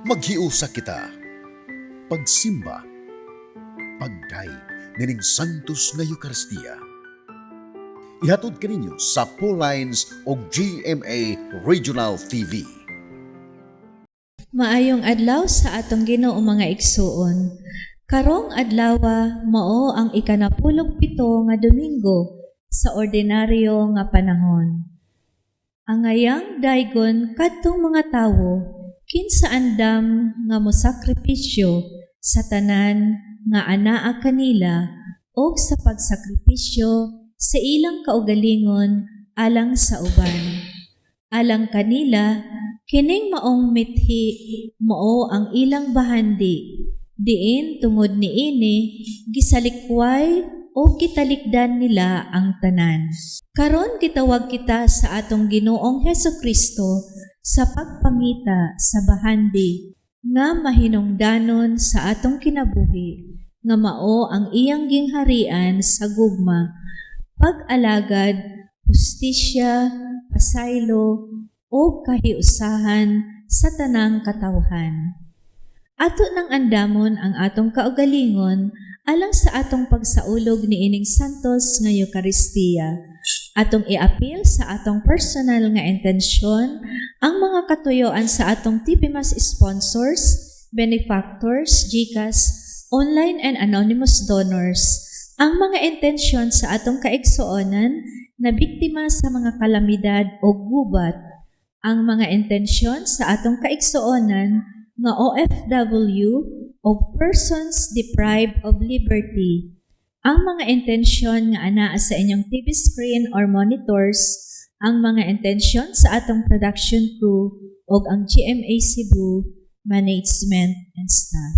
Maghiusa kita, pagsimba, pagday nining Santos nga Eucharistia. Ihatod kaninyo sa Pauline's o GMA Regional TV. Maayong adlaw sa atong Ginoo mga igsuon. Karong adlawa mao ang ikanapulog-pito nga Domingo sa ordinaryo nga panahon. Ang ngayang daygon kadtong mga tawo kinsa andam nga mosakripisyo sa tanan nga anaa kanila o sa pagsakripisyo sa ilang kaugalingon alang sa uban. Alang kanila, kining maong mithi mao ang ilang bahandi, diin tungod niini gisalikway o gitalikdan nila ang tanan. Karon gitawag kita sa atong Ginoong Hesukristo sa pagpangita sa bahandi nga mahinungdanon sa atong kinabuhi nga mao ang iyang gingharian sa gugma, pag-alagad, hustisya, pasaylo, o kahiusahan sa tanang katawhan. Ato nang andamon ang atong kaugalingon alang sa atong pagsaulog niining Santos nga Eucharistia. Atong iapil sa atong personal nga intensyon ang mga katuyoan sa atong TPMAS sponsors, benefactors, GCash, online and anonymous donors, ang mga intensyon sa atong kaigsuonan na biktima sa mga kalamidad o gubat, ang mga intensyon sa atong kaigsuonan nga OFW o persons deprived of liberty, ang mga intensyon nga anaa sa inyong TV screen or monitors, ang mga intensyon sa atong production crew o ang GMA Cebu management and staff.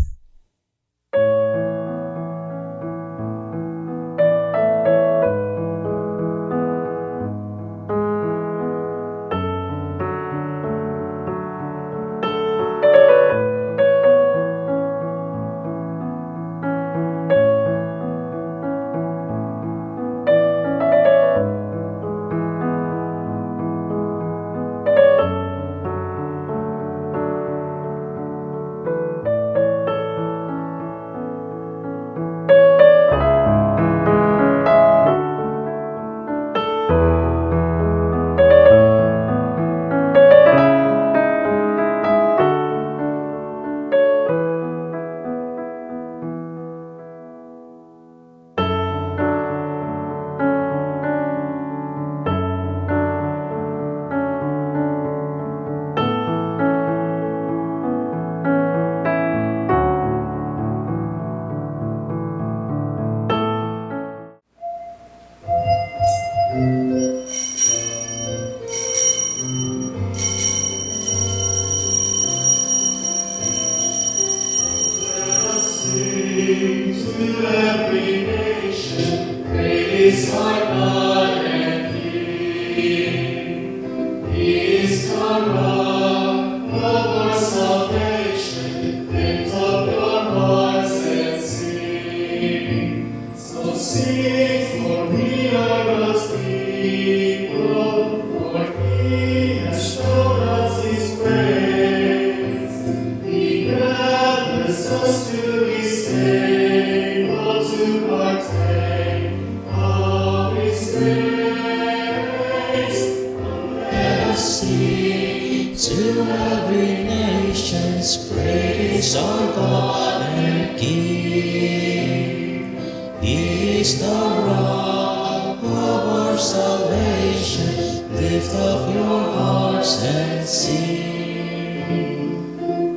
To every nation's praise our God and King. He is the rock of our salvation. Lift up your hearts and sing.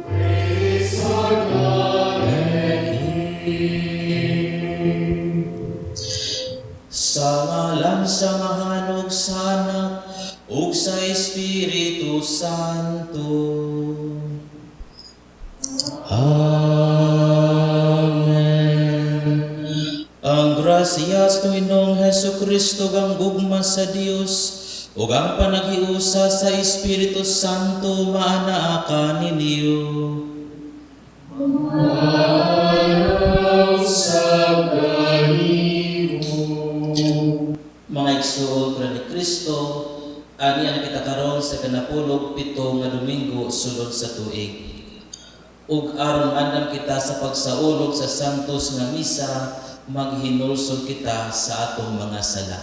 Praise our God and King. Sa ngalan sa mahanog sana ug sa Espiritu Santo. Amen. Ang grasyas ng Ginoong Hesukristo ang gugma sa Dios ug ang panaghiusa sa Espiritu Santo maanaa kaninyo. Mga igsoon ni Kristo, ani ang kita karon sa kanapulog pito nga Domingo sulod sa tuig. ug aron andam kita sa pagsaulog sa santos nga misa, maghinulsol kita sa atong mga sala.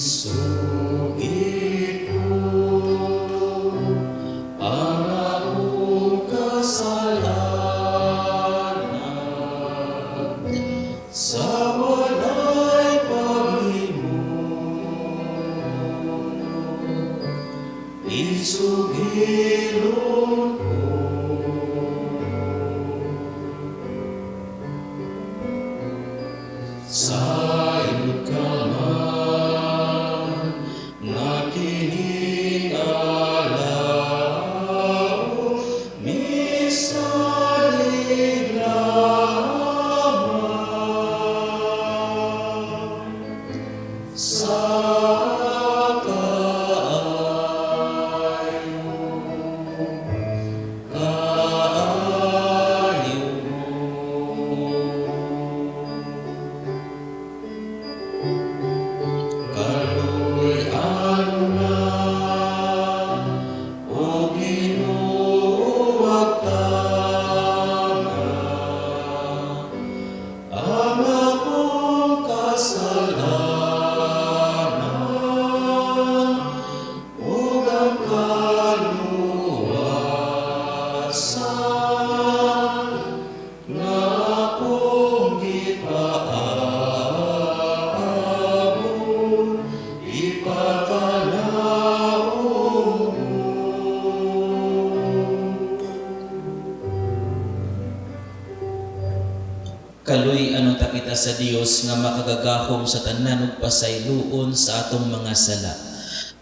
Isugid ko ang akong kasalanan sa walay pag-imo. Isugilon ko sayod ka man nga kiningalaw, misalig lamang sa kaluy ano ta kita sa Dios nga makagagahom sa tanan ug pasayloon sa atong mga sala.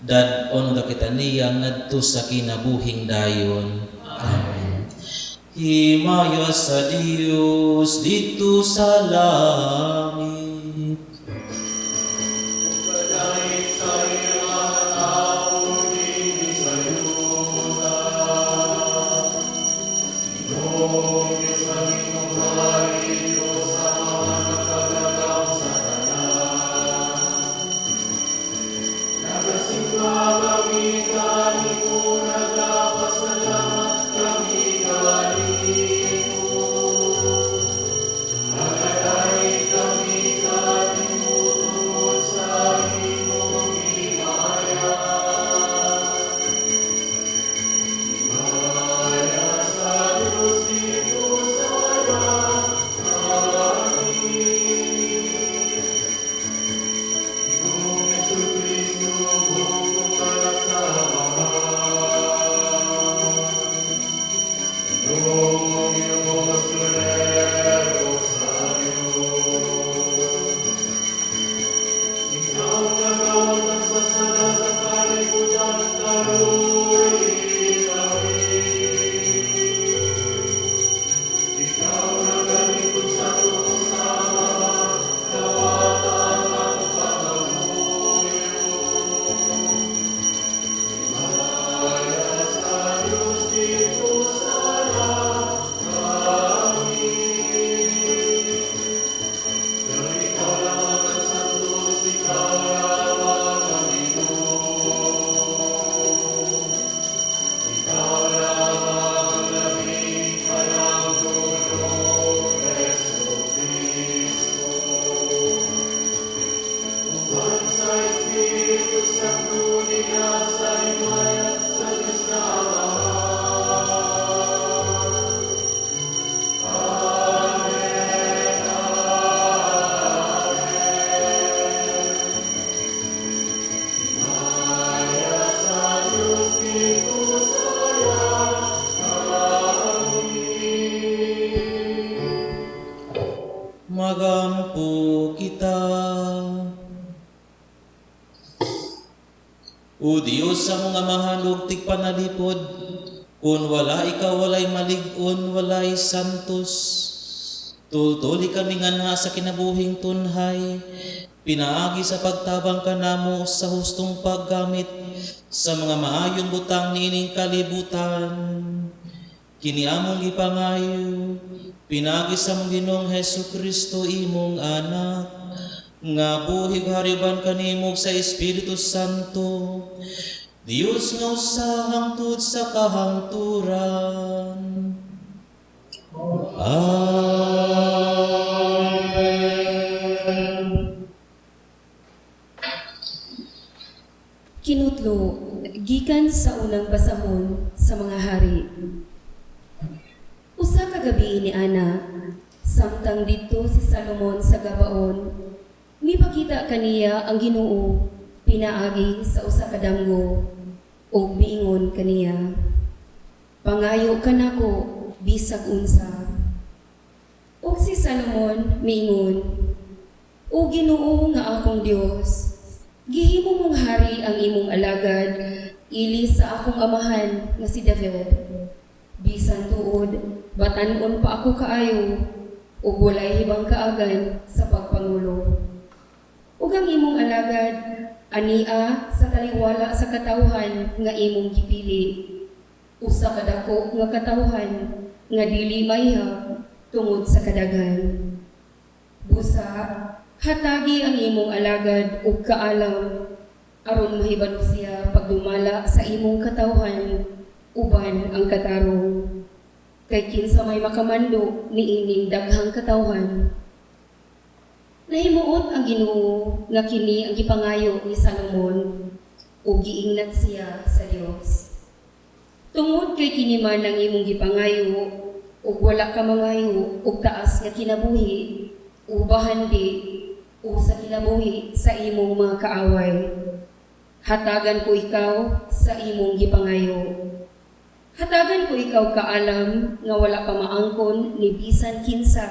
Dad-on ta kita niya ngadto sa kinabuhing dayon. Amen. Himaya sa Dios dito sa langit. Magampo kita. O Diyos sa mga mahalog tig panalipod, kung wala ikaw walay malig-on, walay santos. Tultuli kami nga sa kinabuhing tunhay, pinaagi sa pagtabang kanamo sa hustong paggamit sa mga maayong butang niining kalibutan. Kini among gipangayo, pinagi sa mong Ginoong Hesu Kristo imong anak, nga buhig hariban kanimog sa Espiritu Santo, Dios nga usa hangtod sa kahangturan. Amen. Kinutlo, gikan sa unang basahon sa mga hari. Usa ka gabi ni Ana, samtang dito si Salomon sa gabaon, mipakita kaniya ang Ginoo pinaagi sa usa ka danggo ug miingon kaniya, "Pangayo kanako bisag unsa." Ug si Salomon miingon, "O Ginoo nga akong Dios, gihimo mong hari ang imong alagad ili sa akong amahan nga si David. Bisan tuod, batan-on pa ako kaayo, ug walay hibang kaagan sa pagpangulo. Ug ang imong alagad, ania sa taliwala sa katawhan nga imong gipili. Usa ka dako nga katawhan nga dili mayhab tungod sa kadagan. Busa, hatagi ang imong alagad ug kaalam aron mahibalo siya pagdumala sa imong katawhan uban ang katarong. Kay kinsa may makamando niining daghang katawhan." Nahimuot ang Ginoo nga kini ang gipangayo ni Salomon ug giingnan siya sa Dios. Tungod kay kini man ang imong gipangayo ug wala ka mangayo ug taas nga kinabuhi ubahan di o sa kinabuhi sa imong mga kaaway. Hatagan ko ikaw sa imong gipangayo. Hatagan ko ikaw kaalam nga wala pa maangkon ni bisan kinsa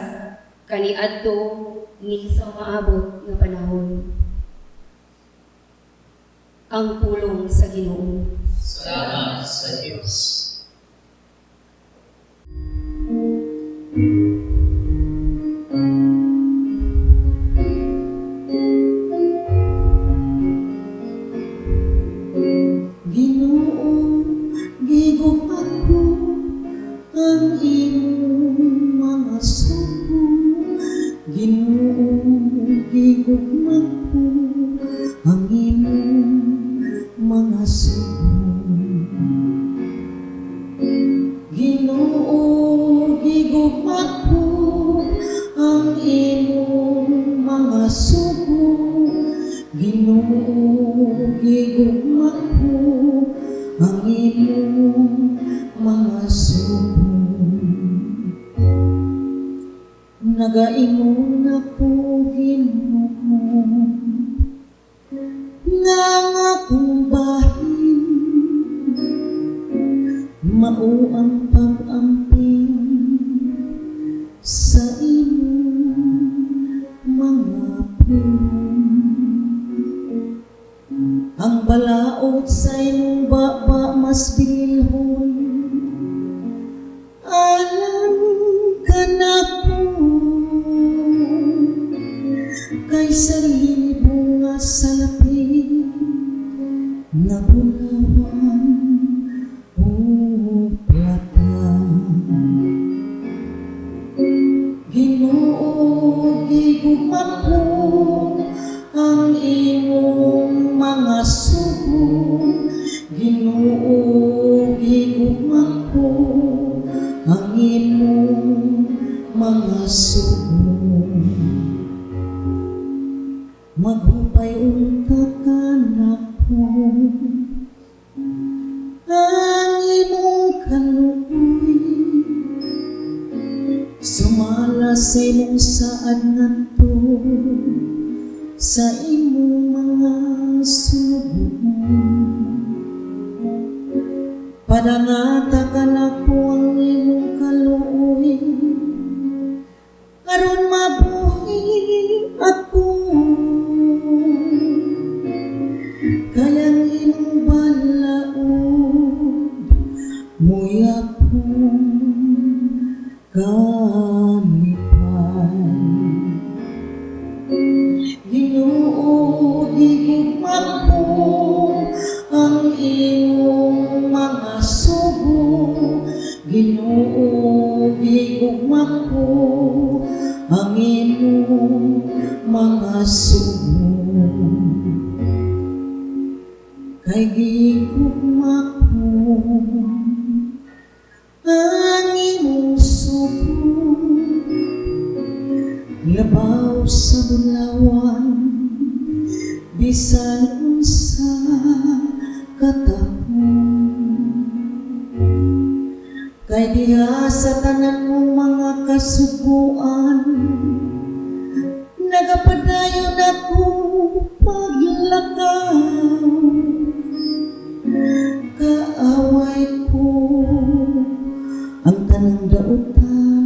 kaniadto ni sa maabot nga panahon. Ang pulong sa Ginoo. Salamat sa Diyos. Ginoo, gigupat ko ang imong mga sugo. Ginoo, gigupat ko ang imong mga sugo. Ginoo, gigupat ko ang imong mga sugo. Ginoo, gigumat ko ang imong mga sugo. Nagaingon ako, Ginoo, nga akong bahin, mao ang pag-amping sa imong mga pulong. Ang balaod sa imong baba mas bilhon, alam ka na ko, kaysa hinibunga sa lapi na bulawan o plata. Ginoo, gigumat ko ang imong mga sugo. Ginoo, gigumat ko ang imong mga sugo. Maghupay unta ka na ko ang imong kaluoy, sumala sa imong saad ngadto sa imong mga sugo. Padangata ka na ko ang imong kaluoy, aron mabuhi ako. Kayang imong balaod mo'y akong kalipay. Ginoo, gigumat ko ang imong mga sugo. ang imong mga sugo. Kay gigugma ko ang imong sugo, labaw sa bulawan, bisan unsa katahon. Kay diha sa tanan mong mga kasuguan, nagapadayon ako paglakaw. Kaaway ko ang tanang dautan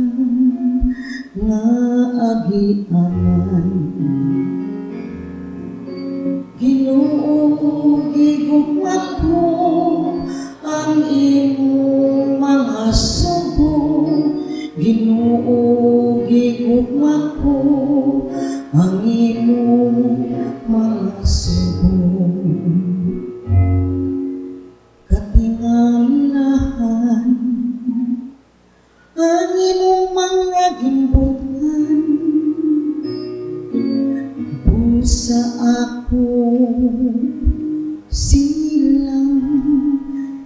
nga agianan. Ginoo, gigugma ko ang imong mga sugo. Ginoo, gigugma ko ang imong mga sugo. Katingalahan ang imong mga gimbutan, busa ako silang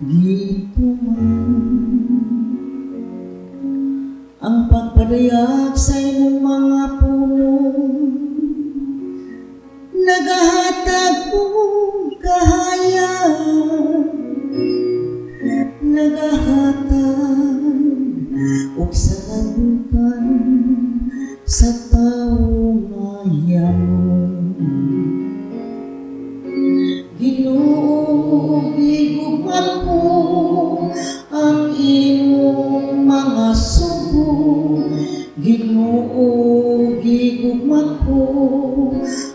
gituman. Ang pagpadayag sa imong mga pulong, nagahatag kong kahayag, nagahatag og saladukan sa tawo ngayon. Ginoo, gigugma ko ang imong mga sugo. Ginoo, gigugma ko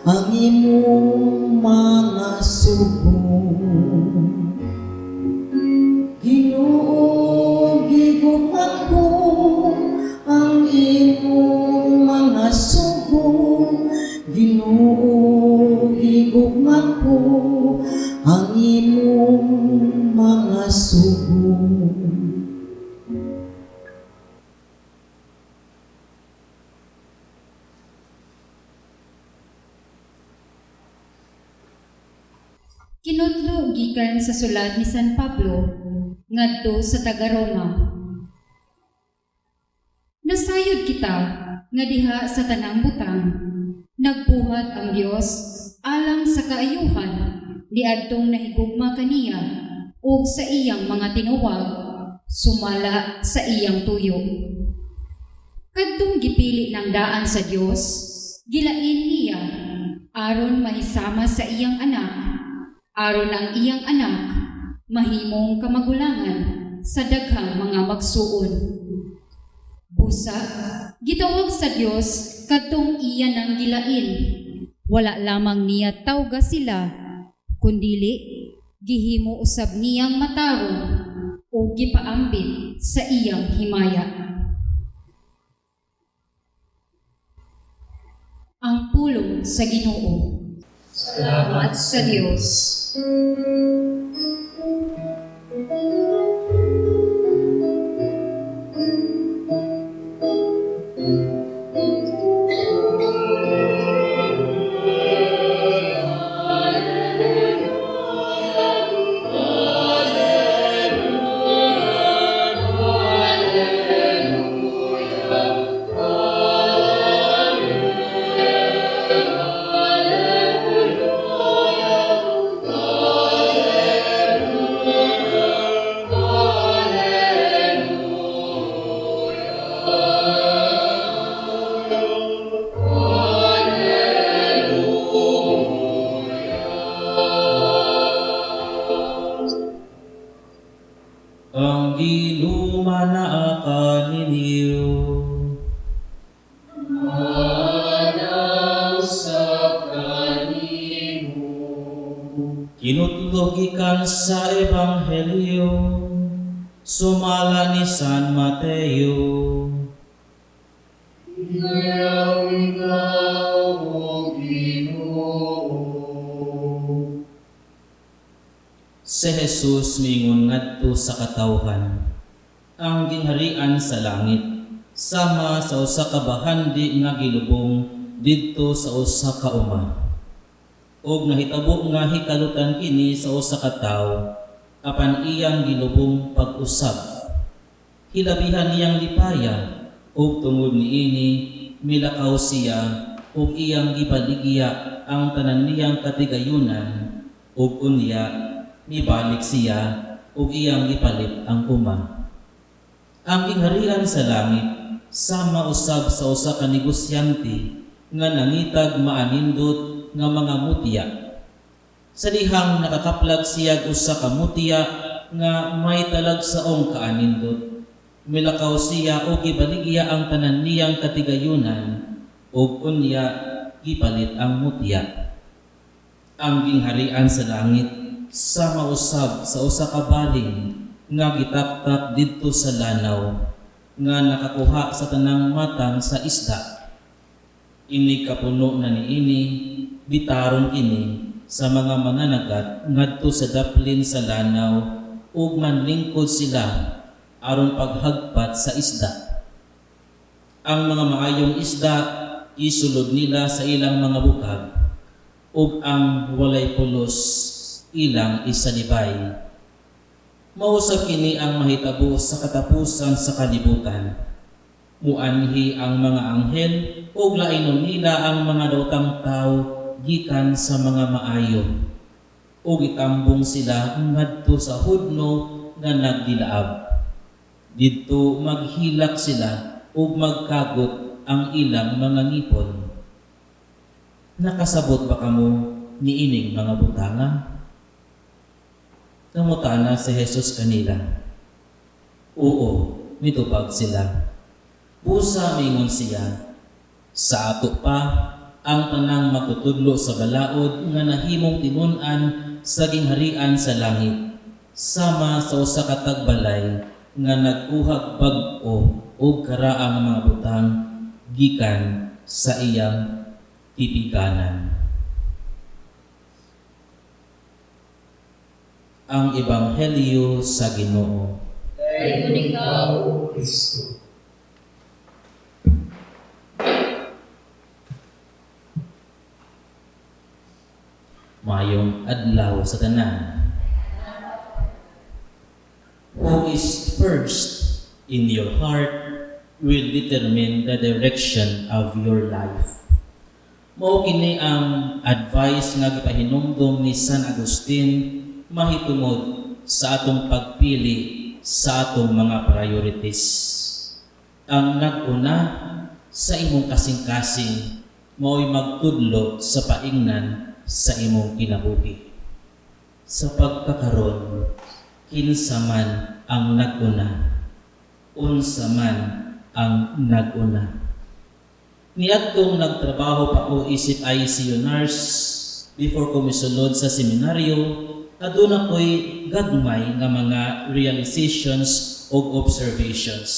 ang imong mga sugo. Ginoo, gigugma ko ang imong mga sugo. Ginoo, gigugma ko ang imong mga sugo. Kinudlo gikan sa sulat ni San Pablo ngadto sa taga-Roma. Nasayod kita nga diha sa tanang butang nagbuhat ang Dios alang sa kaayuhan niadtong nahigugma kaniya ug sa iyang mga tinuwag sumala sa iyang tuyo. Kadtong gipili ng daan sa Dios, gilain niya aron mahisama sa iyang anak, aron ang iyang anak mahimong kamagulangan sa daghang mga magsuon. Busa, gitawag sa Dios kadtong iya nang gilain. Wala lamang niya tawga sila, kundili gihimo usab niyang matarong o gipaambit sa iyang himaya. Ang pulong sa Ginoo. Salamat sa Dios. Ang ginumanaa ninyo. Kinutlo gikan sa Ebanghelyo sumala ni San Mateo. Si Jesus mingon ngadto sa katawhan, ang ginharian sa langit sama sa usa ka bahandi nga gilubong didto sa usa ka uma. Og nahitabo nga hikalutan kini sa usa ka tawo apan iyang gilubong pag-usab. Hilabihan niyang lipaya og tungod niini milakaw siya ug iyang gibaligya ang tanan niyang katigayunan ug unya nibalik siya ug iyang gipalit ang uma. Ang gingharian sa langit sama usab sa usa ka negosyante nga nangitag maanindot nga mga mutya. Sa dihang nakakaplag siya usa ka mutya nga may talagsaong kaanindot. Milakaw siya o gibaligya ang tanan niyang katigayunan ug unya gipalit ang mutya. Ang gingharian sa langit sama usab sa usa ka baling nga gitaktak didto sa lanaw nga nakakuha sa tanang matang sa isda. Ini kapuno na niini bitaron kini sa mga mananagat ngadto sa daplin sa lanaw ug manlingkod sila aron paghagpat sa isda. Ang mga maayong isda isulod nila sa ilang mga bukag ug ang walay pulos ilang isalibay. Mausap kini ang mahitabo sa katapusan sa kalibutan. Muanhi ang mga anghel ug lainon nila ang mga daotang tao gikan sa mga maayo. Ug itambong sila ngadto sa hudno nga nagdilaab. Didto maghilak sila ug magkagot ang ilang mga ngipon. Nakasabot ba kamo niining mga butanga? Namutana si Jesus kanila. Oo, mitubag sila. Busa mingon siya, sa ato pa ang tanang matutudlo sa balaod nga nahimong tinun-an sa gingharian sa langit, sama sa usa ka tagbalay nga nagkuhag bag-o o karaang mga butang gikan sa iyang tipiganan. Ang Ebanghelyo sa Ginoo. Dayon ikaw, O Kristo. Mayong adlaw sa tanan. Who is first in your heart will determine the direction of your life. Mao kini ang advice nga gipahinumdom ni San Agustin mahitungod sa atong pagpili sa atong mga priorities. Ang nag-una sa imong kasing-kasing mao'y magtudlo sa paingnan sa imong kinabuhi. Sa pagkakaron, kinsa man ang nag-una, unsa man ang nag-una. Niadtong nagtrabaho pa ko isip ICU nurse before ko misulod sa seminaryo, aduna ko'y gagmay nga mga realizations o observations.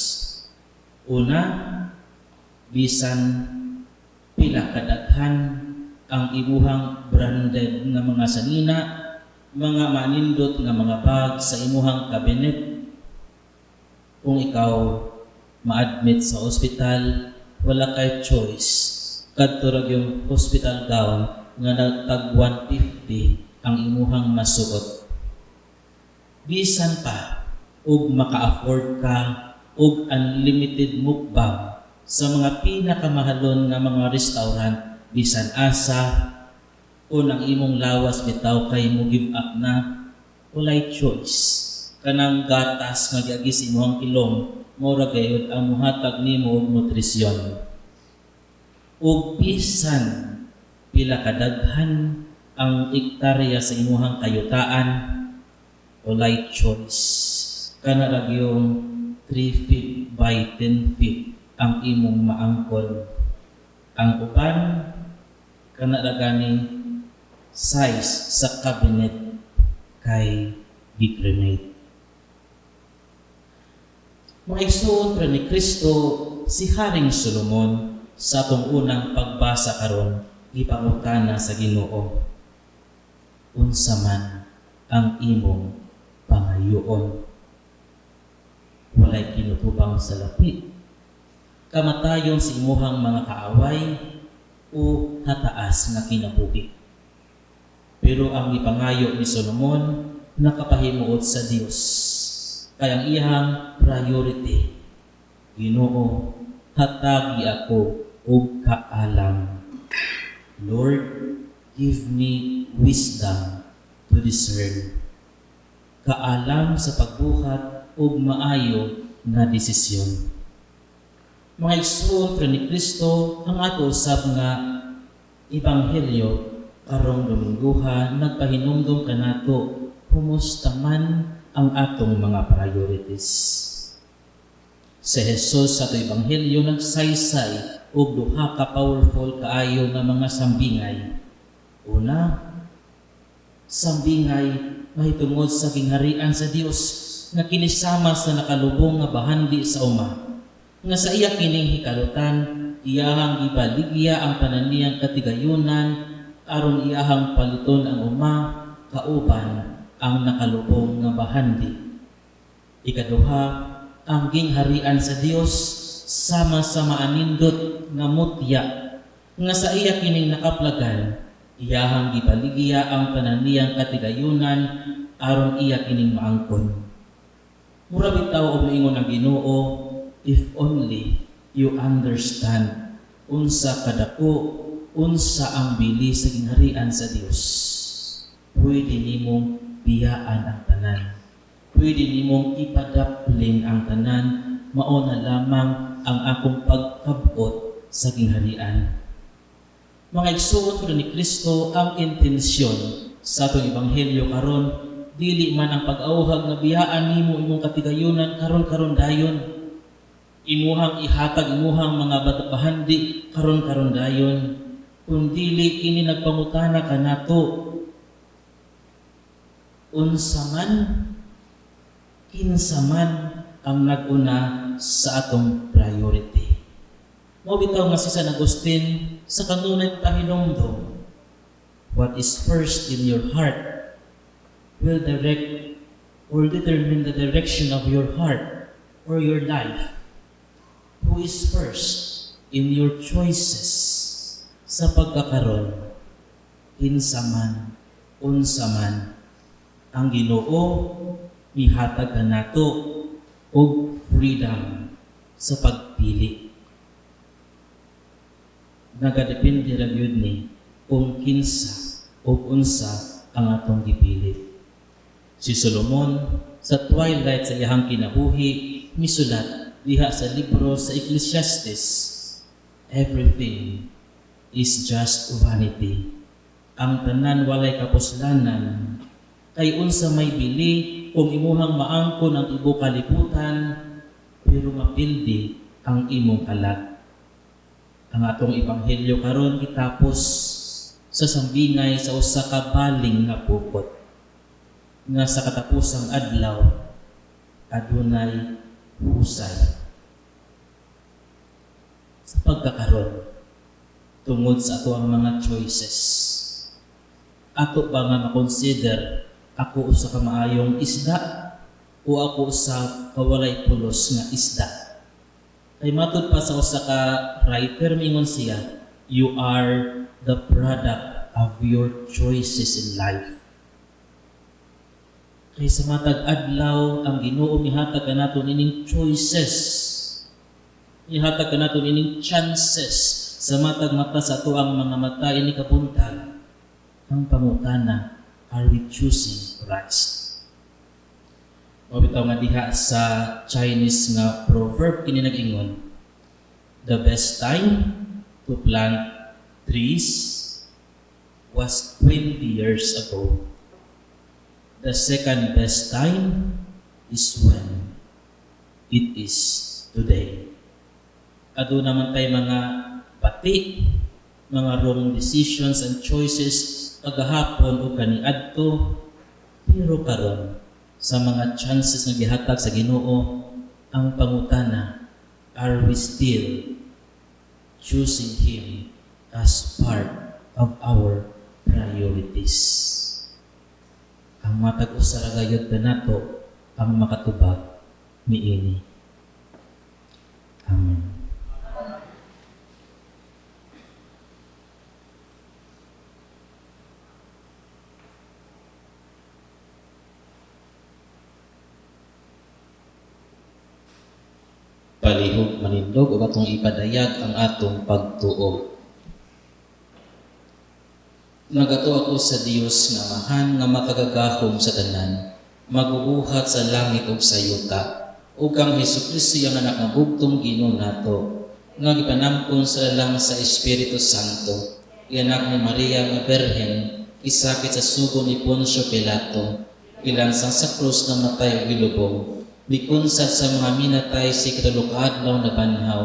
Una, bisan pila kadaghan ang imuhang branded nga mga sanina, mga manindot nga mga bag sa imuhang kabinet. Kung ikaw ma-admit sa ospital, wala kay choice. Kadto ra yung hospital gown nga nagtag 150 ang imuhang masuot. Bisan pa, ug maka-afford ka og unlimited mukbang sa mga pinakamahalon nga mga restaurant, bisan asa o nang imong lawas bitaw kay mo give up na, walay choice. Kanang gatas nga giagi sa imong kilom, mura gayud ang muhatag nimo og nutrisyon. Ug bisan pila kadaghan ang ektarya sa imuhang kayutaan, walay choice. Kana ra yung 3 feet by 10 feet ang imong maangkol. Ang uban, kana ra gani size sa cabinet kay gikrenate. Maigsuon pa ni Kristo si Haring Solomon sa atong unang pagbasa karon, gipangutana sa Ginoo. Unsa man ang imong pangayoon? Walay kinutubang sa lapit, kamatayon sa imuhang mga kaaway o hataas nga kinabuhi. Pero ang ipangayo ni Solomon nakapahimuot sa Dios. Kaya ang iyang priority, Ginoo, hatagi ako og kaalam. Lord, give me wisdom to discern. Kaalam sa pagbuhat og maayo nga desisyon. Mga igsoon ni Kristo, ang ato usab nga ebanghelyo karong Domingguha nagpahinumdom kanato kumusta man ang atong mga priorities. Si Jesus sa ato ebanghelyo nagsaysay og duha ka powerful kaayo nga mga sambingay. Una, sambingay mahitungod sa kingharian sa Dios nga kinisama sa nakalubong nga bahandi sa uma. Nga sa iya kining hikalutan, iyahang ibaligya ang pananiyang katigayunan aron iyahang paliton ang uma kauban ang nakalubong nga bahandi. Ikaduha, ang gingharian sa Dios sama sa maanindot nga mutya nga sa iya kining nakaplagan, iyahang gibaligya ang pananiyang katigayunan aron iya kining maangkon. Mura bitaw og moingon ang Ginoo, if only you understand unsa kadako, unsa ang bili sa gingharian sa Dios, pwede nimong biyaan ang tanan. Pwede nimong ipadapling ang tanan, mao na lamang ang akong pagkabot sa gingharian. Mga igsoon ni Kristo, ang intensyon sa atong ebanghelyo karon dili man ang pag-auhag nga biyaan nimo imong katigayunan karon dayon. Imuhang ihatag imuhang mga bahandi karon dayon. Kundili kini nagpangutana kanato, unsa man, kinsa man ang naguna sa atong priority. Mao bitaw nga si San Agustin sa kanunay pahinumdom, what is first in your heart will direct or determine the direction of your heart or your life. Who is first in your choices sa pagkakaroon, kinsa man, unsa man, ang Ginoo mihatag kanato og freedom sa pagpili. Nagadepende ra gyud ni kung kinsa o unsa ang atong gipili. Si Solomon sa twilight sa iyang kinabuhi misulat diha sa libro sa Ecclesiastes, everything is just vanity. Ang tanan walay kapuslanan, kay unsa may bili kung imuhang maangkon ang tibuok kalibutan, pero mapildi ang imong kalag. Ang atong ebanghelyo karon gitapos sa sambingay sa usa ka baling nga pupot, nga sa katapusang adlaw adunay husay. Sa pagkakaroon tungod sa ato ang mga choices, ato ba nga makonsider ako usa ka maayong isda o ako usa ka walay pulos nga isda? Kay matud pa sa usa ka writer mingon siya, you are the product of your choices in life. Kay sa matag adlaw ang Ginoo mihatag kanato ining choices, mihatag kanato ining chances sa matag mata sa ato ang mga mata ini kabuntag. Ang pangutana, are we choosing Christ? O bitaw nga diha sa Chinese nga proverb kini nag-ingon, the best time to plant trees was 20 years ago. The second best time is when it is today. Ado naman tayo mga pati, mga wrong decisions and choices kagahapon o kaniadto, pero karon sa mga chances nga gihatag sa Ginoo, ang pangutana, are we still choosing Him as part of our priorities? Ang matag usa ra gayud kanato ang makatubag niini. Amen. palihog manindog ug atong ipadayag ang atong pagtuo. Nagato ako sa Dios nga Amahan nga makagagahom sa tanan, magubuhat sa langit ug sa yuta, ug kang Hesukristo yang anak nga bugtong Ginoo nato, nga gipanamkon sa lalang sa Espiritu Santo, ianak ni Maria nga Berhen, isakit sa sugo ni Poncio Pilato, ilansang sa krus ng matay ug gilubong, bikunsat sa mga minatay si katalukadlaw na banhaw,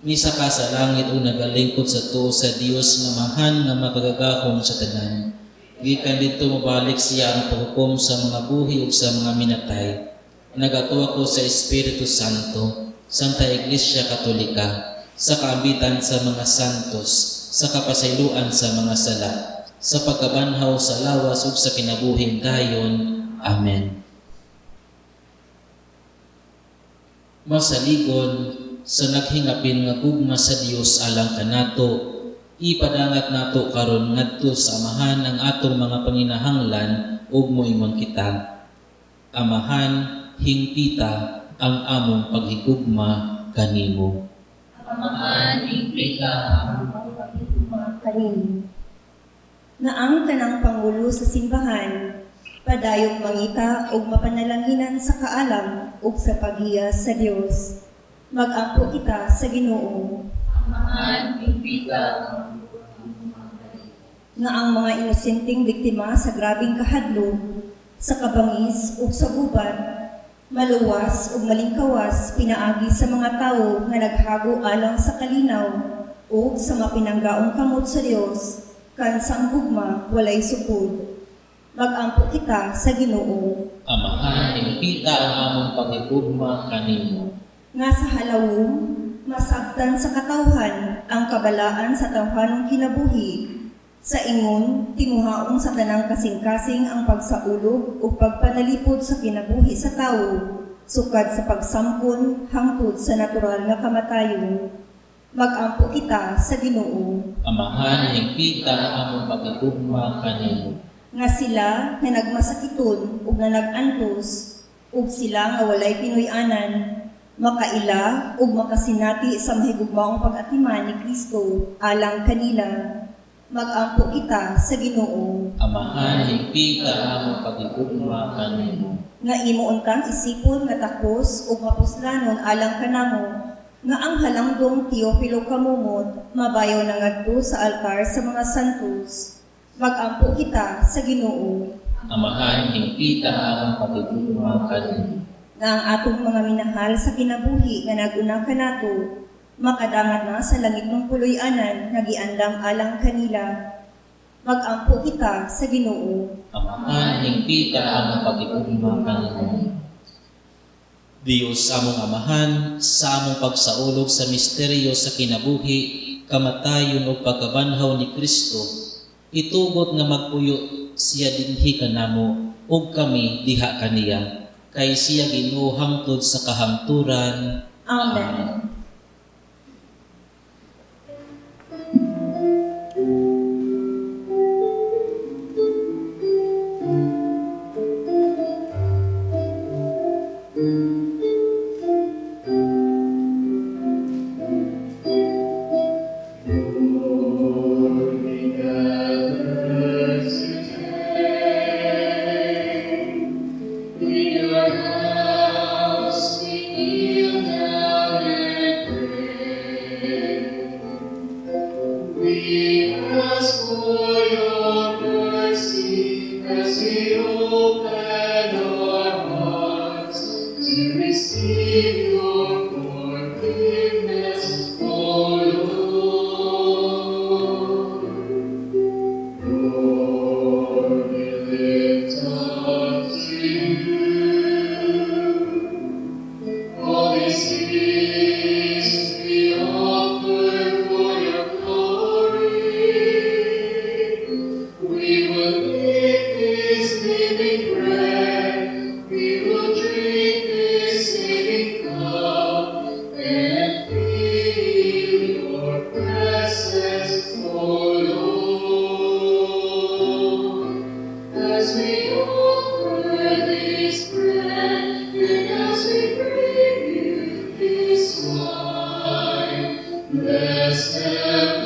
misaka sa langit ug nagalingkod sa tuo sa Dios nga Amahan nga makagagahom sa tanan. Gikan dito mabalik siya ang paghukom sa mga buhi ug sa mga minatay. Nagatuwa ko sa Espiritu Santo, Santa Iglesia Katolika, sa kaambitan sa mga santos, sa kapasayloan sa mga sala, sa pagkabanhaw sa lawas ug sa kinabuhing dayon. Amen. Masaligon sa naghingapin nga gugma sa Dios alang kanato, ipadangat nato karon ngadto sa Amahan ang atong mga panginahanglan ug moingon kita. Amahan, hingpita ang among paghigugma kanimo. Amahan, hingpita ang kanino. Nga ang tanang Pangulo sa simbahan, padayong mangita ug mapanalanginan sa kaalam ug sa paghiya sa Dios. Mag-ampo kita sa Ginoo. Amahan, hingpita Nga ang mga inosenteng biktima sa grabing kahadlok, sa kabangis ug sa gubat, maluwas ug malingkawas pinaagi sa mga tawo nga naghago alang sa kalinaw ug sa mapinanggaong kamot sa Dios, kan sa gugma walay sukod. Mag-ampo kita sa Ginoo. Amahan, hingpita ang among paghigugma kanimo. Nga sa halawom, masabtan sa katawhan ang kabalaan sa tawhanong kinabuhi. Sa ingon, tinguhaon sa tanang kasing-kasing ang pagsaulog o pagpanalipod sa kinabuhi sa tao, sukad sa pagsampon hangtod sa natural nga kamatayon. Mag-ampo kita sa Ginoo. Amahan, hingpita ang among paghigugma kanimo. Nga sila na nagmasakiton ug na nagantos, ug sila nga walay pinuy-anan, makaila ug makasinati sa mahigugmaong pag-atiman ni Kristo alang kanila. Mag-ampo kita sa Ginoo. Amahan, hingpita ang among paghigugma kanimo. Nga imo untang isipon nga takos ug mapuslanon alang kanamo, nga ang halangdong Teofilo kamumot mabayaw na ngadto sa altar sa mga santos. Mag-ampo kita sa Ginoo. Amahan, hingpita ang among paghigugma kanimo. Nga ang atong mga minahal sa kinabuhi nga nag-una kanato, makadangat na sa langit ng puloy-anan nga giandam alang kanila. Mag-ampo kita sa Ginoo. Amahan, hingpita ang among paghigugma kanimo. Diyos among Amahan, sa among pagsaulog sa misteryo sa kinabuhi, kamatayon ug pagkabanhaw ni Kristo, itugot nga magpuyo siya dinhi kanamo ug kami diha kaniya, kay siya Ginoo hangtod sa kahangturan. Amen. Glory.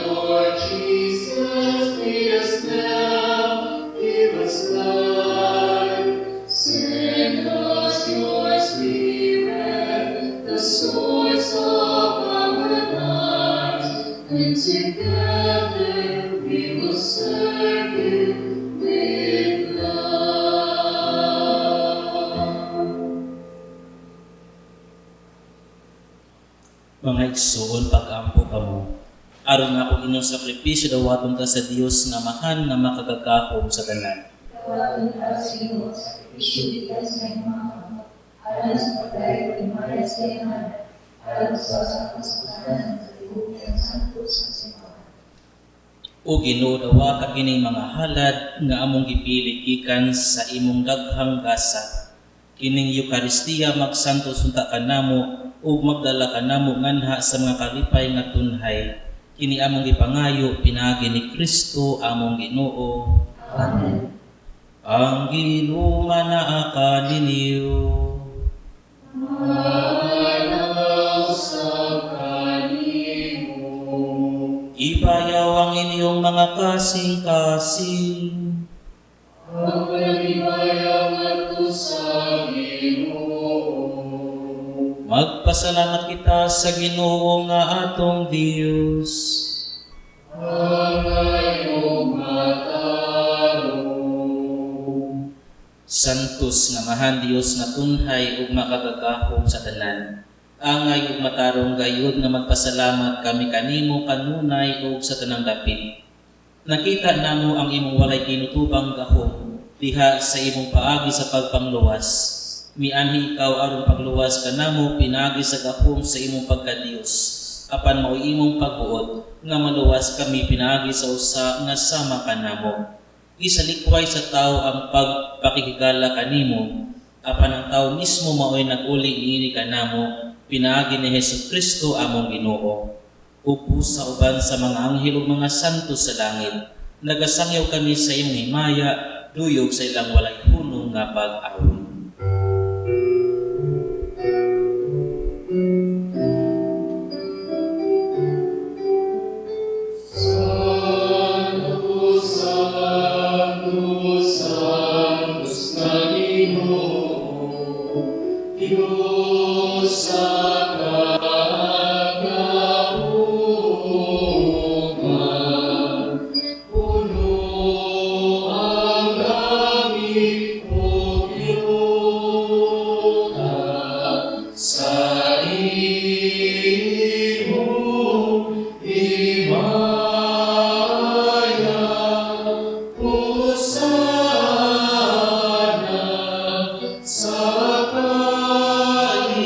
Lord Jesus, lead us now, give us life. Send us your Spirit, the source of our lives, and together we will serve you with love. Mga igsoon, pag-ampo kamo. Aron nga kung inyong sakripisyo dawaton ta sa Dios nga mahan nga makagagahom sa tanan. Tawagan ka sa iyo, sakripisyo kita sa mga alam sa pagkain ng Maria sa iman, alam sa kasalanan sa Pilipinas Santos sa simbahan. O Ginoo, dawa ka kining mga halad nga among gipili gikan sa imong daghang gasa. Kining Eucharistia magsantos unta kanamo ug magdala kanamo nganha sa mga kalipay nga tunhay. Kini among gipangayo pinaagi ni Kristo among Ginoo. Amen. Ang Ginoo manaa ninyo. Manaw sa kanimo. Ipayaw ang inyong mga kasing-kasing. Ang kalibayang ato sa Ginoo. Magpasalamat kita sa Ginoo nga atong Dios. Ang ayong matarong. Santos nga mahan Dios nga tunhay ug makagagahom sa tanan. Angay ug matarong gayud nga magpasalamat kami kanimo kanunay ug sa tanang dapit. Nakita namo ang imong walay kinutubang gahom diha sa imong paagi sa pagpangluwas. Mianhi ikaw aron pagluwas kanamo pinagi sa gahom sa imong pagka-Dios. Apan mao imong pagbuot nga maluwas kami pinagi sa usa nga sama kanamo. Isalikway sa tao ang pagpakikigala kanimo. Apan ang tao mismo mao'y nag-uli niini kanamo pinagi ni Hesukristo among Ginoo. Upo sa uban sa mga anghel ug mga santo sa langit. Nagasangyaw kami sa imong himaya, duyog sa ilang walay hunong nga pag-awit. Santos, Santos, Santos na Ginoo, Diyos sa kagauman, puno ang langit o Diyos sa imong himaya, Hosana sa kalikasan.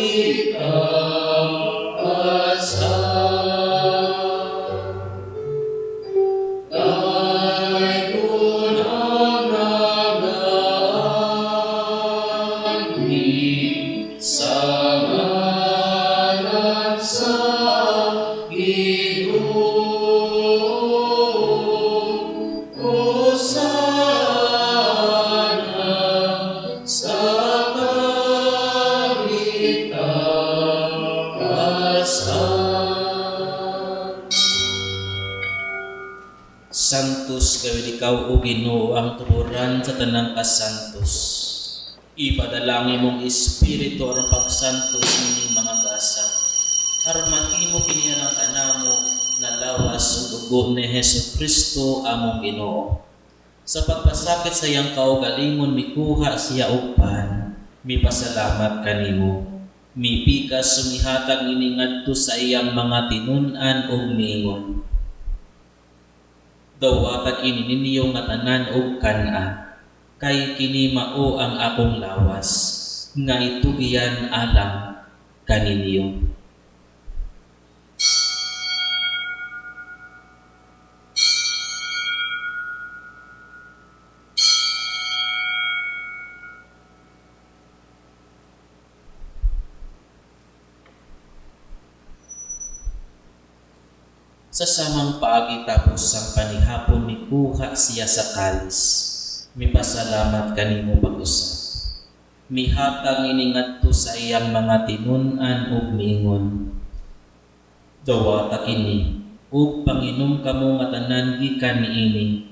Dayon ang nagaani sa ngalan sa Ginoo. Hosana sa kalikasan. Santos gawid ikaw o Ginoo ang tuburan sa tanang kasantos. Ipadalangin mong Espiritu ang pagsantos ng mga gasa. Aron mahimo kini ang kanamo nga lawas ug dugo ni Hesukristo among Ginoo. Sa pagpasakit sa iyang kaugalingon mikuha siya og pan, mipasalamat kanimo. Mipikas sumihatag ini ngadto sa iyang mga tinun-an ug miingon. Dawatan ini ninyo nga tanan og kana, kay kini mao ang akong lawas, nga itugian alang kaninyo. Sa samang paagi tapos ang panihapon mikuha siya sa kalis. Mipasalamat kanimo pag-usap. Mihatag ini ngadto sa iyang mga tinun-an ug miingon. Dawata kini ug panginom kamo nga tanan gikan niini.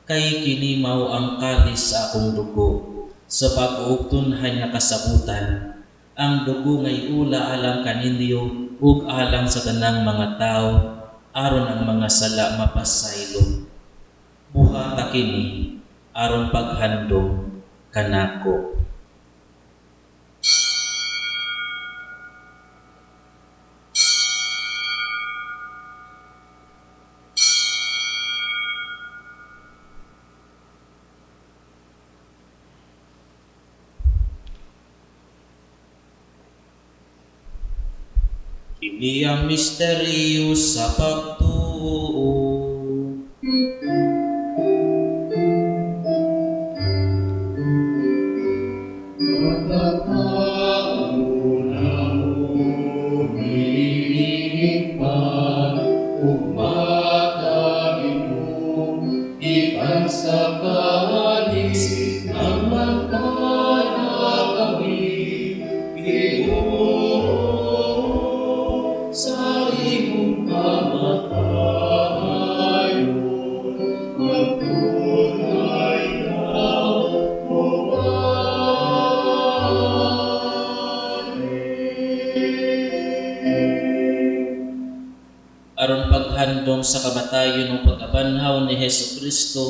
Kay kini mao ang kalis sa akong dugo, sa pag-uugtunhan nga kasabutan. Ang dugo ngay ula alang kaninyo ug alang sa tanang mga tao, aron ang mga sala mapasaylo. Buhata kini aron paghandom kanako. Kini ang misteryo sa pagtuo. Aron paghandom sa kamatayon o pagkabanhaw ni Hesus Kristo,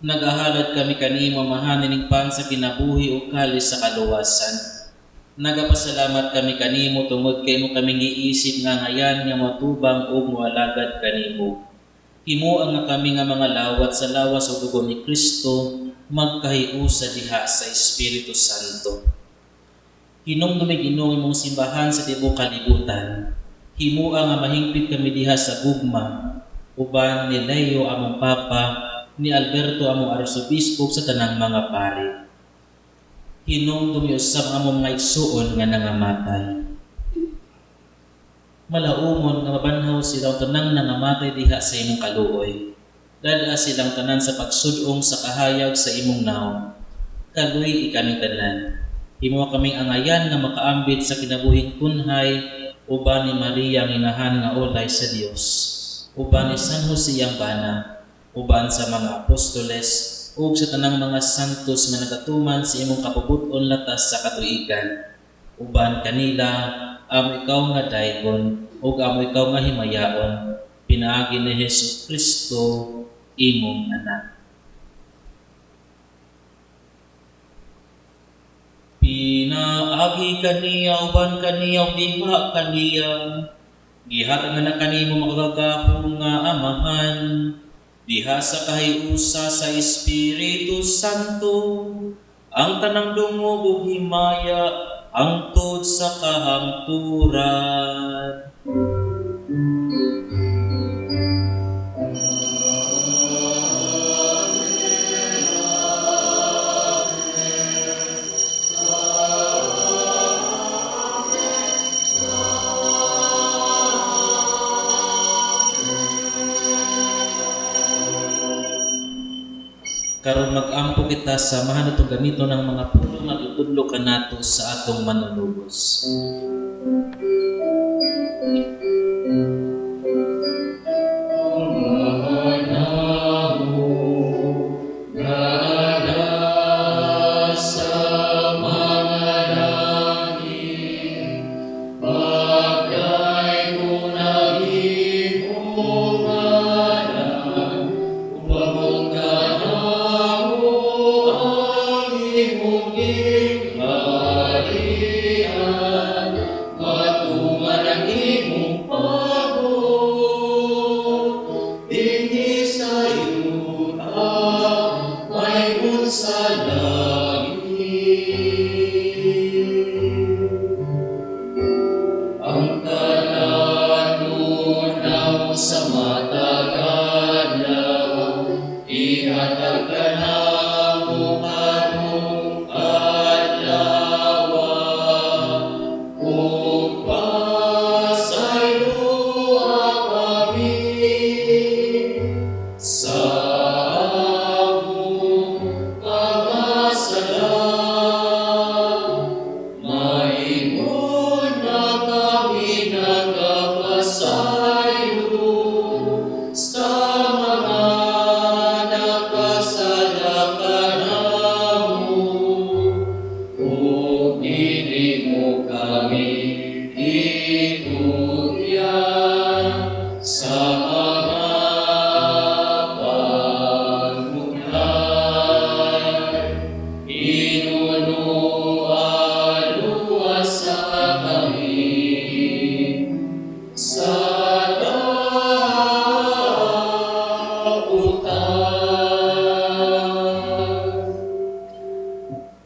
nagahalad kami kanimo mahanin pan sa kinabuhi o kalis sa kaluwasan. Nagapasalamat kami kanimo tungod kay mo kaming giisip nga ngayan nga matubang o mualagad kanimo. Himo ang nga kami nga mga lawat sa lawas o dugo ni Kristo, magkahiusa diha sa Espiritu Santo. Hinumdumig inong imong simbahan sa tibok kalibutan. Himua nga mahingpit kami diha sa gugma, uban ni Leo among Papa, ni Alberto among Arsobispo sa tanang mga pari. Hinumdumi usab among mga igsuon nga nangamatay. Malaumon nga mabanhaw silang tanang nangamatay diha sa imong kaluoy. Dada silang tanan sa pagsudong sa kahayag sa imong naong. Kaluy ikaning tanan. Himo kaming angayan nga makaambit sa kinabuhing kunhay, uban ni Maria ang inahan nga ulay sa Dios, uban ni San Jose ang bana, uban sa mga apostoles, ug sa tanang mga santos nga nagatuman sa imong kapubuton latas sa katuigan, uban kanila amo ikaw nga daygon, ug amo ikaw nga himayaon, pinaagi ni Hesus Kristo imong anak. Pinaagi kaniya, uban kaniya, diha kaniya. Gihat nga na kanimo makagagahong nga amahan. Diha sa kahiusa sa Espiritu Santo. Ang tanang dungog ug himaya, hangtod sa kahangturan. Karon mag-ampo kita sa mahanatong gamito ng mga puno nga itudlo kanato sa atong manunubos.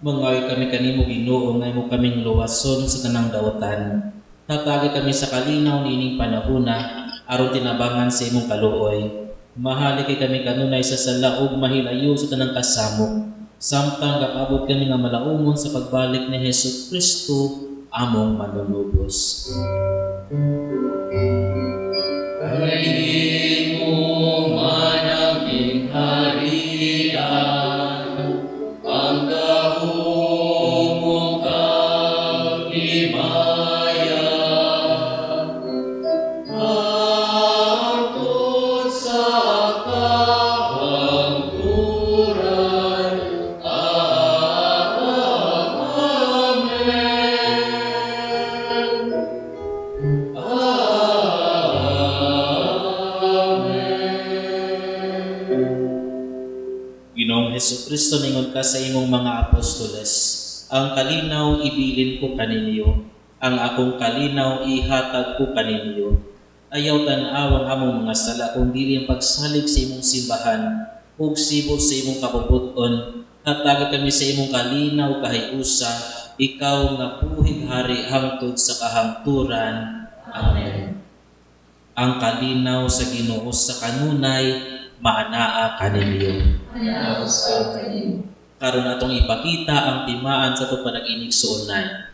Mangayo kami kanimo Ginoo ngay mo kaming luwason sa tanang daotan. Tatagi kami sa kalinaw niining panahuna aron tinabangan sa imong kaluoy. Mahali kay kami kanunay sa sala ug mahilayo sa tanang kasamok. Samtang gapabot kami nga malaumon sa pagbalik ni Hesus Kristo among manunubos. Kainin mo man ang tingharian, ang gahong mong kalimaya, hangtod sa kahangturan. Ginoong Hesukristo, ningon ka sa imong mga apostoles, ang kalinaw ibilin ko kaninyo, ang akong kalinaw ihatag ko kaninyo. Ayaw tan-awang among mga sala kung dili ang pagsalig sa imong simbahan, ug sibo sa imong kapuputon, hatagi kami sa imong kalinaw kahiusa, ikaw nga buhig hari hangtod sa kahangturan. Amen. Ang kalinaw sa Ginoo sa kanunay maanaa kaninyo. Karon atong ipakita ang timaan sa itong panag-inig suunay.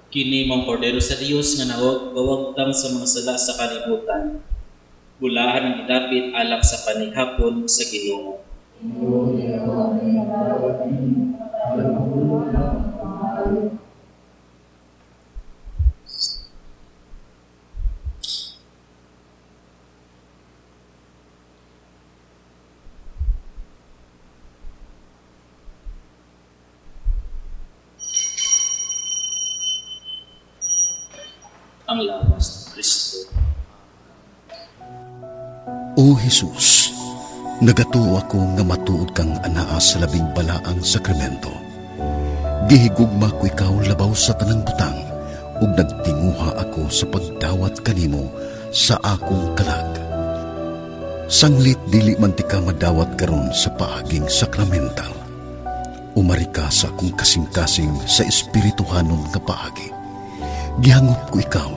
Kini mong kordero sa Dios nga gawagtang sa mga sala sa kalibutan. Bulahan ang gidapit alak sa panihapon sa Ginoo. Ang lawas ng Kristo. O Jesus, nagatuo ako nga matuod kang anaa sa labing balaang sakramento. Gihigugma ko ikaw labaw sa tanang butang, ug nagtinguha ako sa pagdawat kanimo sa akong kalag. Sanglit dili man ti ka madawat karon sa paaging sakramental. Umari ka sa akong kasing-kasing sa espirituhanon nga paagi. Gihangop ko ikaw,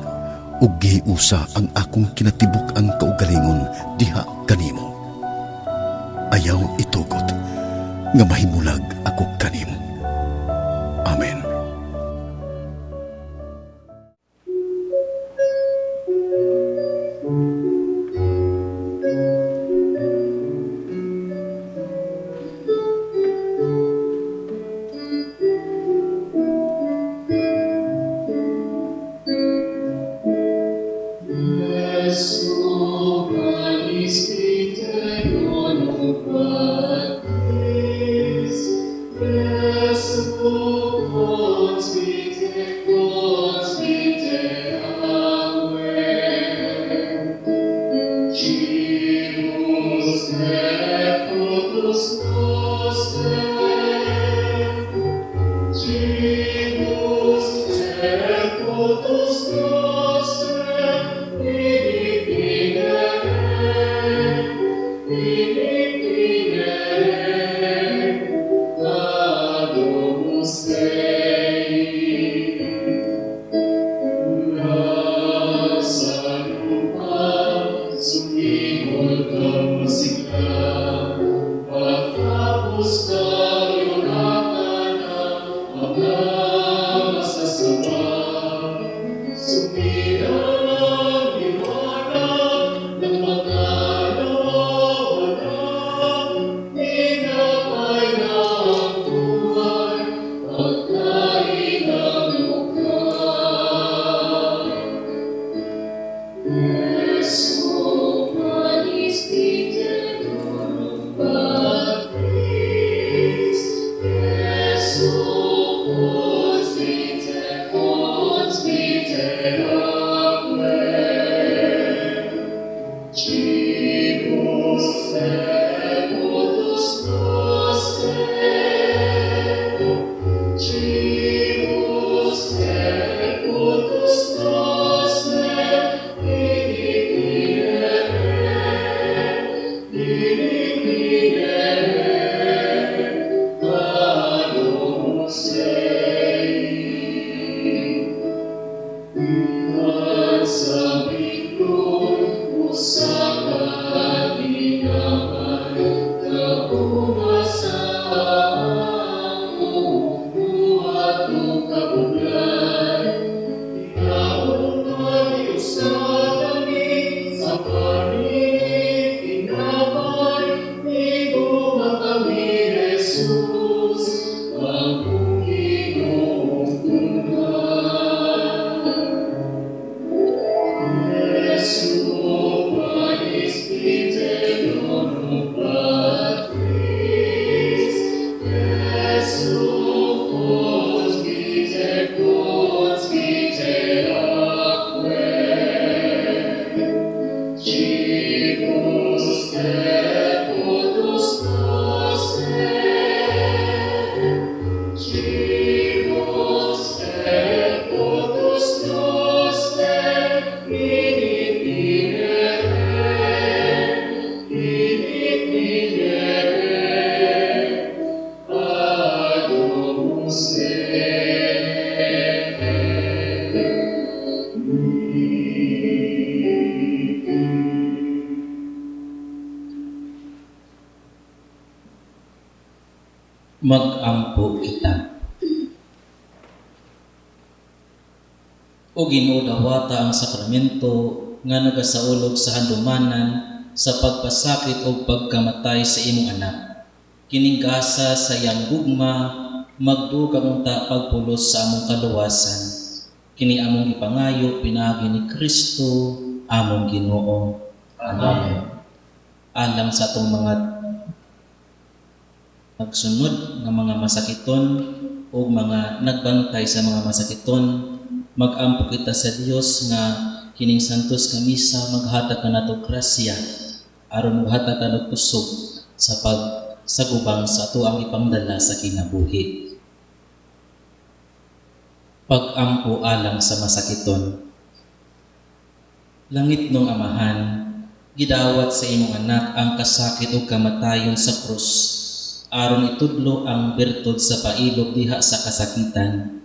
ug gihiusa ang akong kinatibuk ang kaugalingon diha kanimo. Ayaw itugot, nga mahimulag ako kanimo. Amen. Mag-ampo kita. O Ginoo, dawata ang sakramento nga nagasaulog sa handumanan sa pagpasakit o pagkamatay sa imong anak. Kininggasa sa iyang gugma, magdugang unta pagpulos sa among kaluwasan. Kini among ipangayo pinagi ni Kristo, among Ginoo. Amen. Alang sa atong mga nagsunod ng mga masakiton o mga nagbantay sa mga masakiton, mag-ampo kita sa Dios nga kining santos nga misa maghatag ka nato grasya aron maghatag ka ng kusog sa pagsagubang sa ato ang ipangdala sa kinabuhi. Pag-ampo alang sa masakiton. Langit nung Amahan, gidawat sa imong anak ang kasakit o kamatayon sa krus aron itudlo ang bertud sa pailog diha sa kasakitan.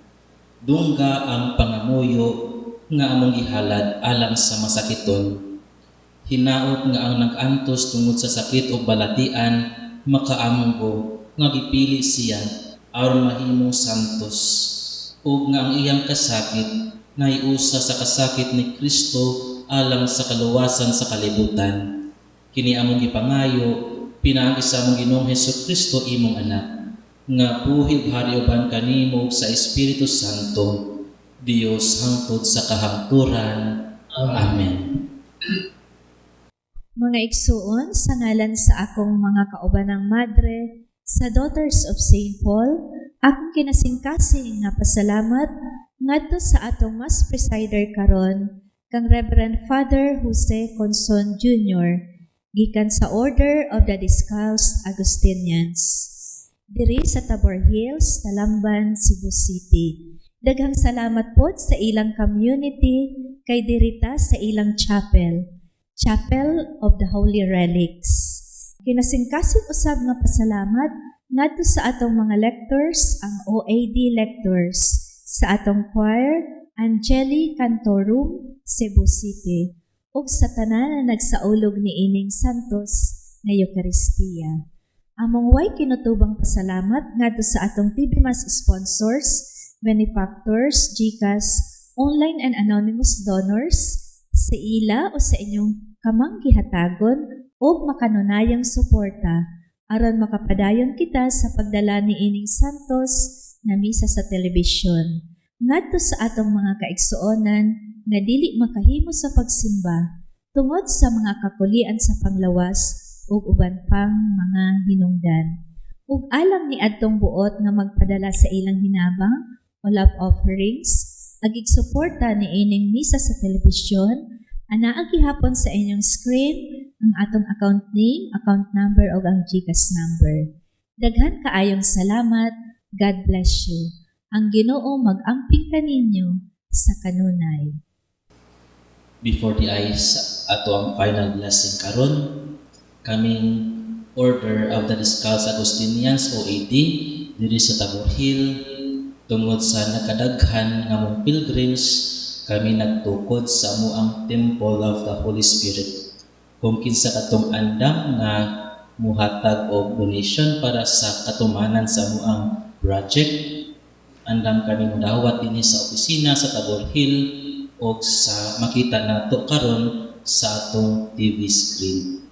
Dungga ang pangamuyo nga among gihalad alang sa masakiton. Hinaot nga ang nag-antos tungod sa sakit o balatian makaamgo nga gipili siya aron mahimong santos. Ug nga ang iyang kasakit naiusa sa kasakit ni Kristo alang sa kaluwasan sa kalibutan. Kini among gipangayo pinaagi sa among Ginoong Hesukristo imong anak, nga buhig harioban kanimo sa Espiritu Santo, Dios hangtod sa kahangturan. Amen. Mga igsuon, sa ngalan sa akong mga kaubanang madre, sa Daughters of St. Paul, akong kinasingkasing nga pasalamat ngadto sa atong mas presider karon, kang Reverend Father Jose Conson Jr., gikan sa Order of the Discalced Augustinians, diri sa Tabor Hills, Talamban, Cebu City. Daghang salamat po sa ilang community kay dirita sa ilang chapel, Chapel of the Holy Relics. Kinasingkasing usab nga pasalamat ngadto sa atong mga lectors, ang OAD lectors, sa atong choir, Angeli Cantorum, Cebu City, ug sa tanan na nagsaulog ni ining santos nga Eucharistia. Among way kinutubang pasalamat ngadto sa atong TV Mas sponsors, benefactors, GCash, online and anonymous donors, sa ila o sa inyong kamang gihatagon o makanunayang suporta aron makapadayon kita sa pagdala ni ining santos na misa sa telebisyon. Ngadto sa atong mga kaigsuonan nga dili makahimo sa pagsimba tungod sa mga kakulian sa panglawas ug uban pang mga hinungdan. Ug alang ni adtong buot nga magpadala sa ilang hinabang o love offerings, agig suporta ni ining misa sa telebisyon, anaa gihapon sa inyong screen ang atong account name, account number o ang GCash number. Daghan kaayong salamat. God bless you. Ang Ginoo mag-amping kaninyo sa kanunay. Before the eyes ato ang final blessing karon, kaming Order of the Descalzed Augustinians OAD diri sa Tabor Hill, tungod sa nakadaghan nga mong pilgrims, kami nagtukod sa amuang Temple of the Holy Spirit. Kung kinsa katong andam nga muhatag og donation para sa katumanan sa amuang project, andam kami modawat dinhi sa opisina sa Tabor Hill o sa makita nato karon sa atong TV screen.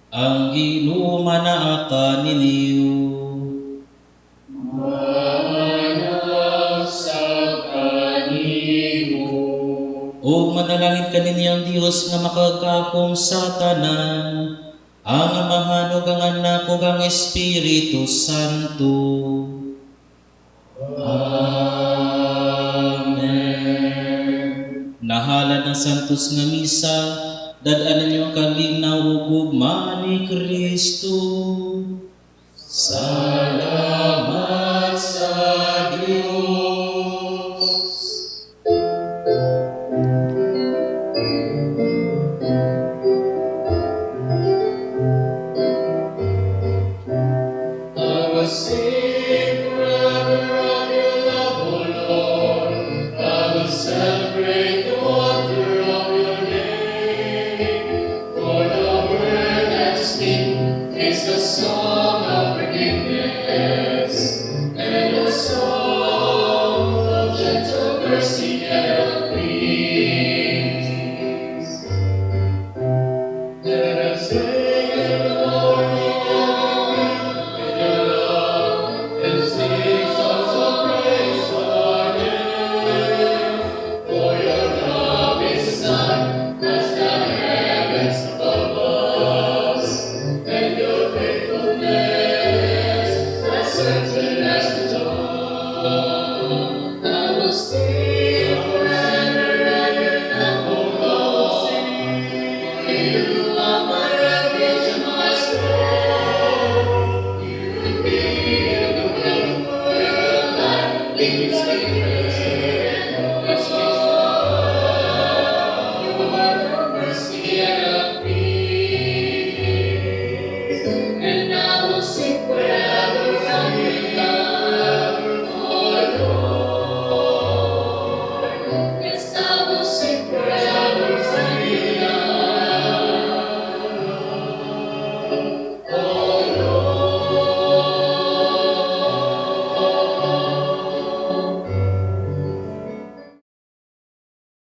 Ang Ginoo manaa kaninyo. O manalangin kaninyo ang Dios nga makagakong sa tanan, ang Amahan ug ang Anak ug ang Espiritu Santo. Amen. Nahalad ng santos nga misa, dadaanan niyo ang kalinaw ug gugma ni Kristo. Salamat sa Dios. I will sing forever of your love, O Lord. I will celebrate the wonder of your name. For the word that speak is the song of forgiveness.